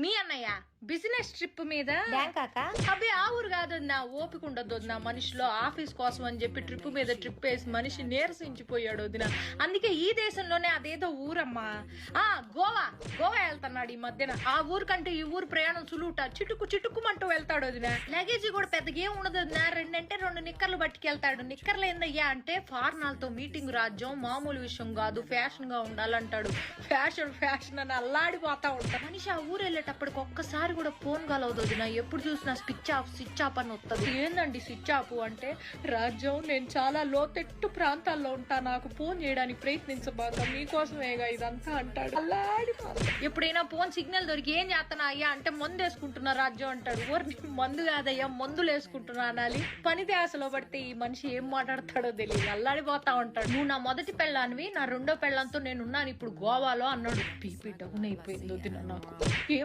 మీ అన్నయ్య business trip మీద బ్యాంకాక అబ్బే ఆ ఊరు కాదు నా ఓపిక ఉండదు నా మనిషిలో ఆఫీస్ కోసం అని చెప్పి ట్రిప్ మీద ట్రిప్ వేసి మనిషి నీరసించిపోయాడు వదిన. అందుకే ఈ దేశంలోనే అదేదో ఊరమ్మా గోవా వెళ్తున్నాడు ఈ మధ్యన. ఆ ఊరు కంటే ఈ ఊరు ప్రయాణం సులువుట చిటుక్కుమంటూ వెళ్తాడు వదిన. లగేజీ కూడా పెద్దగా ఏం ఉండదు వదిన. రెండు నిక్కర్లు పట్టుకెళ్తాడు. నిక్కర్లు ఏందయ్యా అంటే ఫారినర్లతో మీటింగ్ రాజ్యం మామూలు విషయం కాదు, ఫ్యాషన్ గా ఉండాలంటాడు. ఫ్యాషన్ అని అల్లాడిపోతా ఉంటాడు మనిషి. ఆ ఊరు వెళ్ళేటప్పటికి ఒక్కసారి కూడా ఫోన్ కలవదు వదిన. ఎప్పుడు చూసినా స్విచ్ ఆఫ్ అని వస్తుంది. ఏందండి స్విచ్ ఆఫ్ అంటే? రాజ్యం, నేను చాలా లోతెట్టు ప్రాంతాల్లో ఉంటా, నాకు ఫోన్ చేయడానికి ప్రయత్నించబాక, మీకోసమేగా ఇదంతా అంటాడు. ఎప్పుడైనా ఫోన్ సిగ్నల్ దొరికి ఏం చేస్తానా అయ్యా అంటే మందు వేసుకుంటున్నా రాజ్యం అంటాడు. ఊరిని మందు కాదయ్యా మందులు వేసుకుంటున్నా అనాలి. పని ధ్యాసలో పడితే ఈ మనిషి ఏం మాట్లాడతాడో తెలియదు, అల్లాడిపోతా ఉంటాడు. నువ్వు నా మొదటి పెళ్ళానివి, నా రెండో పెళ్ళంతో నేనున్నాను ఇప్పుడు గోవాలో అన్నాడు. బీపీ డౌన్ అయిపోయింది వదిన నాకు. ఏం